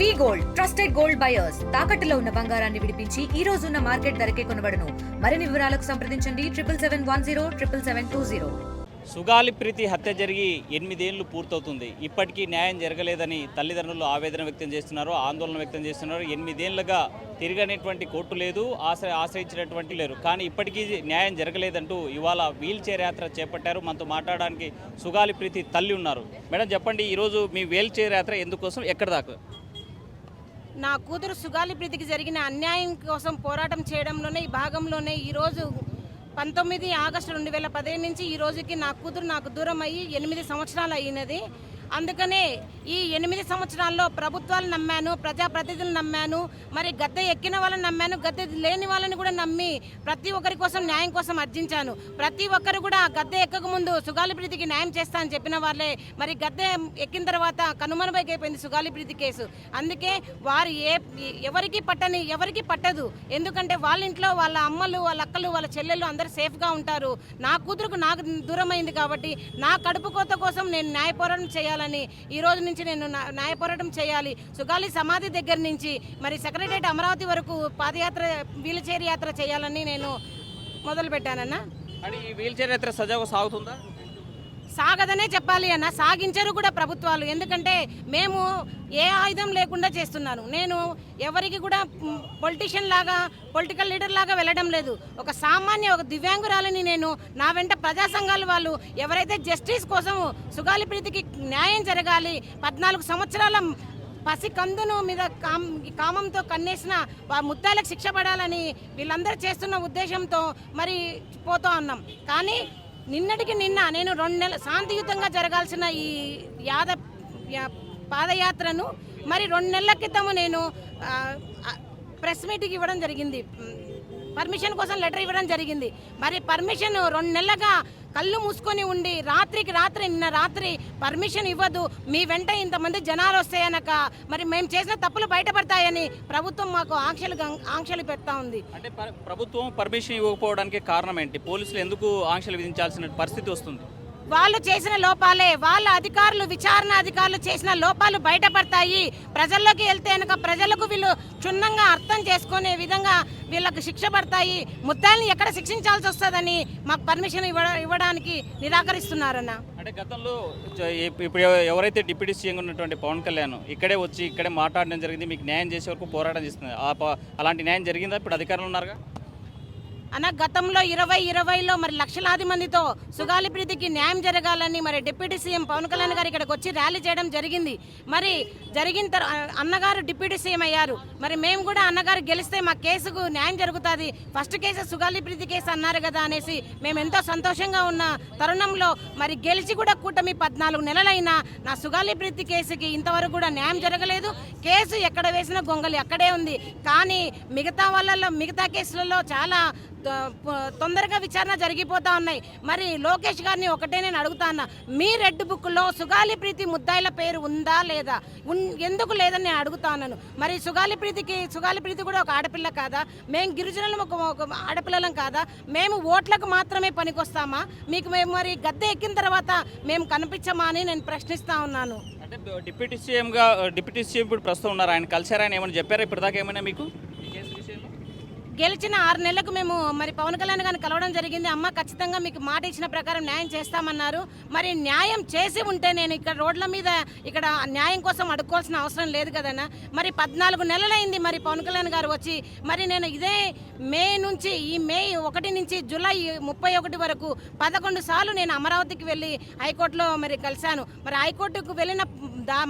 వి gold trusted gold buyers తాకట్టులో ఉన్న బంగారాన్ని విడిపించి ఈ రోజు ఉన్న మార్కెట్ ధరకే కొనబడును. మరిన్ని వివరాలకు సంప్రదించండి 77107720. సుగాలి ప్రీతి హత్య జరిగి 8 ఏళ్లు పూర్తవుతుంది. ఇప్పటికీ న్యాయం జరగలేదని తల్లిదండ్రులు ఆవేదన వ్యక్తం చేస్తున్నారు, ఆందోళన వ్యక్తం చేస్తున్నారు. 8 ఏళ్లుగా తిరగనేటువంటి కోర్టు లేదు, ఆశ్రయించినటువంటి లేరు. కానీ ఇప్పటికీ న్యాయం జరగలేదంటూ ఇవాళ వీల్ చైర్ యాత్ర చేపట్టారు. మనతో మాట్లాడడానికి సుగాలి ప్రీతి తల్లి ఉన్నారు. మేడం చెప్పండి, ఈరోజు మీ వీల్ చైర్ యాత్ర ఎందుకోసం, ఎక్కడ దాకా? నా కూతురు సుగాలి ప్రీతికి జరిగిన అన్యాయం కోసం పోరాటం చేయడంలోనే ఈ భాగంలోనే ఈరోజు 19 ఆగస్టు 2015 నుంచి ఈ రోజుకి నా కూతురు నాకు దూరం అయ్యి 8 సంవత్సరాలు అయినది. అందుకనే ఈ 8 సంవత్సరాల్లో ప్రభుత్వాలు నమ్మాను, ప్రజాప్రతినిధులు నమ్మాను, మరి గద్దె ఎక్కిన వాళ్ళని నమ్మాను, గద్దె లేని వాళ్ళని కూడా నమ్మి ప్రతి ఒక్కరి కోసం న్యాయం కోసం అర్జించాను. ప్రతి ఒక్కరు కూడా గద్దె ఎక్కక ముందు సుగాలి ప్రీతికి న్యాయం చేస్తా అని చెప్పిన వాళ్ళే మరి గద్దె ఎక్కిన తర్వాత కనుమరుగైపోయింది అయిపోయింది సుగాలి ప్రీతి కేసు. అందుకే వారు ఎవరికి పట్టదు. ఎందుకంటే వాళ్ళ ఇంట్లో వాళ్ళ అమ్మలు, వాళ్ళ అక్కలు, వాళ్ళ చెల్లెళ్ళు అందరూ సేఫ్గా ఉంటారు. నా కూతురుకు నాకు దూరం అయింది కాబట్టి నా కడుపు కోత కోసం నేను న్యాయ పోరాటం చేయాలని ఈ రోజు నుంచి నేను న్యాయ పోరాటం చేయాలి. సుగాలి సమాధి దగ్గర నుంచి మరి సెక్రటరియట్ అమరావతి వరకు పాదయాత్ర వీల్ చైర్ యాత్ర చేయాలని నేను మొదలు పెట్టానన్న. అంటే ఈ వీల్ చైర్ యాత్ర సజావుగా సాగుతుందా? సాగదనే చెప్పాలి అన్న, సాగించరు కూడా ప్రభుత్వాలు. ఎందుకంటే మేము ఏ ఆయుధం లేకుండా చేస్తున్నాను. నేను ఎవరికి కూడా పొలిటికల్ లీడర్ లాగా వెళ్ళడం లేదు. ఒక దివ్యాంగురాలని నేను నా వెంట ప్రజా సంఘాల వాళ్ళు ఎవరైతే జస్టిస్ కోసం సుగాలి ప్రీతికి న్యాయం జరగాలి, 14 సంవత్సరాల పసి కందును మీద కామంతో కన్నేసిన ముద్దాలకు శిక్ష పడాలని వీళ్ళందరూ చేస్తున్న ఉద్దేశంతో మరి పోతూ ఉన్నాం. కానీ నిన్నటికి నిన్న నేను 2 నెలలు శాంతియుతంగా జరగాల్సిన ఈ పాదయాత్రను మరి 2 నెలల క్రితము నేను ప్రెస్ మీట్కి ఇవ్వడం జరిగింది, పర్మిషన్ కోసం లెటర్ ఇవ్వడం జరిగింది. మరి పర్మిషన్ 2 నెలలుగా కళ్ళు మూసుకొని ఉండి నిన్న రాత్రి పర్మిషన్ ఇవ్వదు, మీ వెంట ఇంతమంది జనాలు వస్తాయనక మరి మేము చేసిన తప్పులు బయటపడతాయని ప్రభుత్వం మాకు ఆంక్షలు పెడతా ఉంది. అంటే ప్రభుత్వం పర్మిషన్ ఇవ్వకపోవడానికి కారణం ఏంటి? పోలీసులు ఎందుకు ఆంక్షలు విధించాల్సిన పరిస్థితి వస్తుంది? వాళ్ళు చేసిన లోపాలే, వాళ్ళ అధికారులు, విచారణ అధికారులు చేసిన లోపాలు బయటపడతాయి. ప్రజల్లోకి వెళ్తే కనుక ప్రజలకు వీళ్ళు క్షుణ్ణంగా అర్థం చేసుకునే విధంగా వీళ్ళకు శిక్ష పడతాయి. ముద్దాయిల్ని ఎక్కడ శిక్షించాల్సి వస్తుందని మాకు పర్మిషన్ ఇవ్వడానికి నిరాకరిస్తున్నారన్న. అంటే గతంలో ఇప్పుడు ఎవరైతే డిప్యూటీ సీఎం ఉన్నటువంటి పవన్ కళ్యాణ్ ఇక్కడే మాట్లాడడం జరిగింది, మీకు న్యాయం చేసే వరకు పోరాటం చేస్తున్నారు. అలాంటి న్యాయం జరిగిందా? ఇప్పుడు అధికారులు ఉన్నారుగా అన్న. గతంలో 2020లో మరి లక్షలాది మందితో సుగాలి ప్రీతికి న్యాయం జరగాలని మరి డిప్యూటీ సీఎం పవన్ కళ్యాణ్ గారు ఇక్కడికి వచ్చి ర్యాలీ చేయడం జరిగింది. మరి అన్నగారు డిప్యూటీ సీఎం అయ్యారు. మరి మేము కూడా అన్నగారు గెలిస్తే మా కేసుకు న్యాయం జరుగుతుంది, ఫస్ట్ కేసు సుగాలి ప్రీతి కేసు అన్నారు కదా అనేసి మేము ఎంతో సంతోషంగా ఉన్న తరుణంలో మరి గెలిచి కూడా కూటమి 14 నెలలైనా నా సుగాలి ప్రీతి కేసుకి ఇంతవరకు కూడా న్యాయం జరగలేదు. కేసు ఎక్కడ వేసిన గొంగలి అక్కడే ఉంది. కానీ మిగతా కేసులలో చాలా తొందరగా విచారణ జరిగిపోతా ఉన్నాయి. మరి లోకేష్ గారిని ఒకటే నేను అడుగుతాను, మీ రెడ్ బుక్లో సుగాలి ప్రీతి ముద్దాయిల పేరు ఉందా లేదా? ఎందుకు లేదని నేను అడుగుతాను. మరి సుగాలి ప్రీతి కూడా ఒక ఆడపిల్ల కాదా? మేము గిరిజనులు ఒక ఆడపిల్లలం కాదా? మేము ఓట్లకు మాత్రమే పనికొస్తామా? మీకు మేము మరి గద్దె ఎక్కిన తర్వాత మేము కనిపించమా అని నేను ప్రశ్నిస్తా ఉన్నాను. అంటే డిప్యూటీ సీఎం ఇప్పుడు ప్రస్తుతం ఉన్నారు, ఆయన కలిసారా? ఆయన ఏమైనా చెప్పారా ఇప్పటిదాకా ఏమైనా మీకు? గెలిచిన 6 నెలలకు మేము మరి పవన్ కళ్యాణ్ గారిని కలవడం జరిగింది. అమ్మ ఖచ్చితంగా మీకు మాట ఇచ్చిన ప్రకారం న్యాయం చేస్తామన్నారు. మరి న్యాయం చేసి ఉంటే నేను ఇక్కడ రోడ్ల మీద ఇక్కడ న్యాయం కోసం అడుక్కోవాల్సిన అవసరం లేదు కదన్నా. మరి 14 నెలలైంది మరి పవన్ కళ్యాణ్ గారు వచ్చి. మరి నేను ఇదే మే 1 నుంచి జూలై 31 వరకు 11 సార్లు నేను అమరావతికి వెళ్ళి హైకోర్టులో మరి కలిశాను. మరి హైకోర్టుకు వెళ్ళిన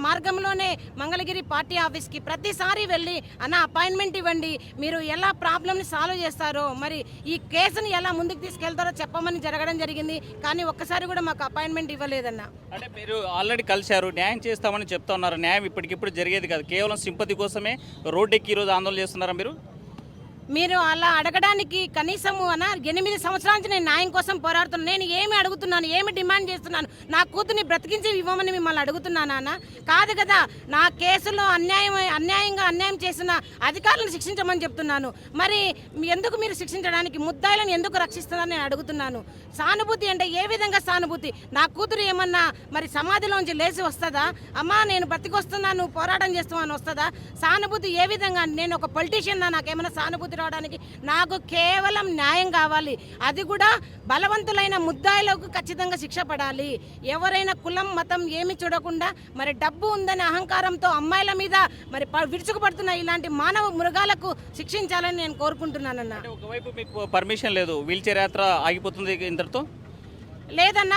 మార్గంలోనే మంగళగిరి పార్టీ ఆఫీస్కి ప్రతిసారి వెళ్ళి అన్న అపాయింట్మెంట్ ఇవ్వండి, మీరు ఎలా ప్రాబ్లమ్ని సాల్వ్ చేస్తారో, మరి ఈ కేసుని ఎలా ముందుకు తీసుకెళ్తారో చెప్పమని జరగడం జరిగింది. కానీ ఒక్కసారి కూడా మాకు అపాయింట్మెంట్ ఇవ్వలేదన్న. అంటే మీరు ఆల్రెడీ కలిశారు, న్యాయం చేస్తామని చెప్తా ఉన్నారు. న్యాయం ఇప్పటికిప్పుడు జరిగేది కాదు, కేవలం సింపతి కోసమే రోడ్డెక్కి ఈరోజు ఆందోళన చేస్తున్నారా మీరు అలా అడగడానికి కనీసము 8 సంవత్సరాల నుంచి నేను న్యాయం కోసం పోరాడుతున్నాను. నేను ఏమి అడుగుతున్నాను, ఏమి డిమాండ్ చేస్తున్నాను? నా కూతుర్ని బ్రతికించి ఇవ్వమని మిమ్మల్ని అడుగుతున్నా నాన్న. కాదు కదా, నా కేసులో అన్యాయంగా అన్యాయం చేసిన అధికారులను శిక్షించమని చెప్తున్నాను. మరి ఎందుకు మీరు శిక్షించడానికి ముద్దాయిలను ఎందుకు రక్షిస్తున్నారని నేను అడుగుతున్నాను. సానుభూతి అంటే ఏ విధంగా సానుభూతి? నా కూతురు ఏమన్నా మరి సమాధిలోంచి లేచి వస్తుందా? అమ్మా నేను బ్రతికొస్తున్నాను, పోరాటం చేస్తున్నాను వస్తుందా? సానుభూతి ఏ విధంగా? నేను ఒక పొలిటీషియన్, నాకేమైనా సానుభూతి రావడానికి? నాకు కేవలం న్యాయం కావాలి. అది కూడా బలవంతులైన ముద్దాయిలకు ఖచ్చితంగా శిక్ష పడాలి. ఎవరైనా కులం మతం ఏమి చూడకుండా మరి డబ్బు ఉందనే అహంకారంతో అమ్మాయిల మీద మరి విరుచుకుపడుతున్న ఇలాంటి మానవ మృగాలకు శిక్షించాలని నేను కోరుకుంటున్నానన్న. ఒకవైపు మీకు పర్మిషన్ లేదు, వీల్ చైర్ యాత్ర ఆగిపోతుంది ఇంతటితో? లేదన్నా,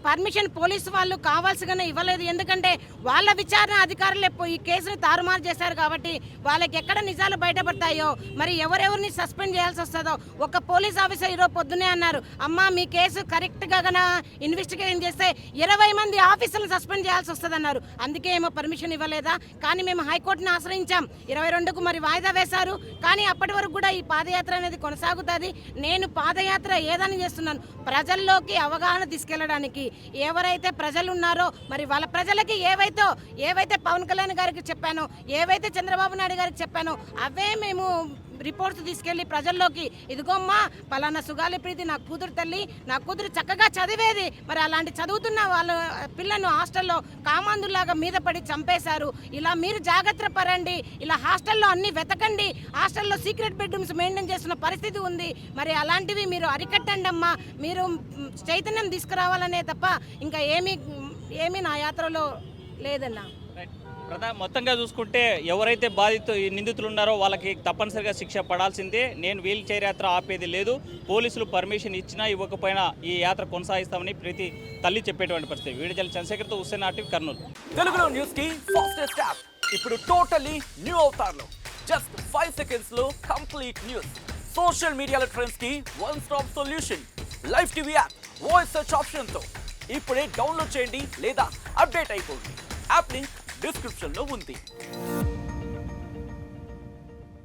పర్మిషన్ పోలీసు వాళ్ళు కావాల్సిగానే ఇవ్వలేదు. ఎందుకంటే వాళ్ళ విచారణ అధికారులే ఈ కేసుని తారుమారు చేశారు కాబట్టి వాళ్ళకి ఎక్కడ నిజాలు బయటపడతాయో, మరి ఎవరెవరిని సస్పెండ్ చేయాల్సి వస్తుందో. ఒక పోలీస్ ఆఫీసర్ ఈరోజు పొద్దునే అన్నారు, అమ్మ మీ కేసు కరెక్ట్గా ఇన్వెస్టిగేషన్ చేస్తే 20 మంది ఆఫీసర్లను సస్పెండ్ చేయాల్సి వస్తుంది అన్నారు. అందుకే ఏమో పర్మిషన్ ఇవ్వలేదా? కానీ మేము హైకోర్టుని ఆశ్రయించాం. 22కు మరి వాయిదా వేశారు. కానీ అప్పటి వరకు కూడా ఈ పాదయాత్ర అనేది కొనసాగుతుంది. నేను పాదయాత్ర ఏదని చేస్తున్నాను, ప్రజల్లోకి అవగాహన తీసుకెళ్లడానికి. ఎవరైతే ప్రజలు ఉన్నారో మరి వాళ్ళ ప్రజలకి ఏవైతే పవన్ కళ్యాణ్ గారికి చెప్పానో, ఏవైతే చంద్రబాబు నాయుడు గారికి చెప్పానో అవే మేము రిపోర్ట్స్ తీసుకెళ్లి ప్రజల్లోకి, ఇదిగోమ్మా పలానా సుగాలి ప్రీతి నా కూతురు తల్లి, నా కూతురు చక్కగా చదివేది, మరి అలాంటి చదువుతున్న వాళ్ళ పిల్లను హాస్టల్లో కామాందులాగా మీద పడి చంపేశారు. ఇలా మీరు జాగ్రత్త పడండి, ఇలా హాస్టల్లో అన్ని వెతకండి, హాస్టల్లో సీక్రెట్ బెడ్రూమ్స్ మెయింటైన్ చేస్తున్న పరిస్థితి ఉంది. మరి అలాంటివి మీరు అరికట్టండి అమ్మా, మీరు చైతన్యం తీసుకురావాలనే తప్ప ఇంకా ఏమీ నా యాత్రలో లేదన్నా. మొత్తంగా చూసుకుంటే ఎవరైతే నిందితులు ఉన్నారో వాళ్ళకి తప్పనిసరిగా శిక్ష పడాల్సిందే. నేను వీల్ చైర్ యాత్ర ఆపేది లేదు, పోలీసులు పర్మిషన్ ఇచ్చినా ఇవ్వకపోయినా ఈ యాత్ర కొనసాగిస్తామని ప్రతి తల్లి చెప్పేటువంటి పరిస్థితి. వీడియో చంద్రశేఖర్తో హుస్సేన్ ఆర్టీవీ, కర్నూలు. తెలుగులో న్యూస్ కి ఫాస్టెస్ట్ యాప్ ఇప్పుడు టోటలీ న్యూ అవతార్లో. జస్ట్ 5 seconds లో కంప్లీట్ న్యూస్, సోషల్ మీడియాలో ట్రెండ్స్ కి one stop solution, live TV app, voice search option తో ఇప్పుడే డౌన్లోడ్ చేయండి లేదా అప్డేట్ అయిపోండి. యాప్ లింక్ డిస్క్రిప్షన్ లో ఉంది.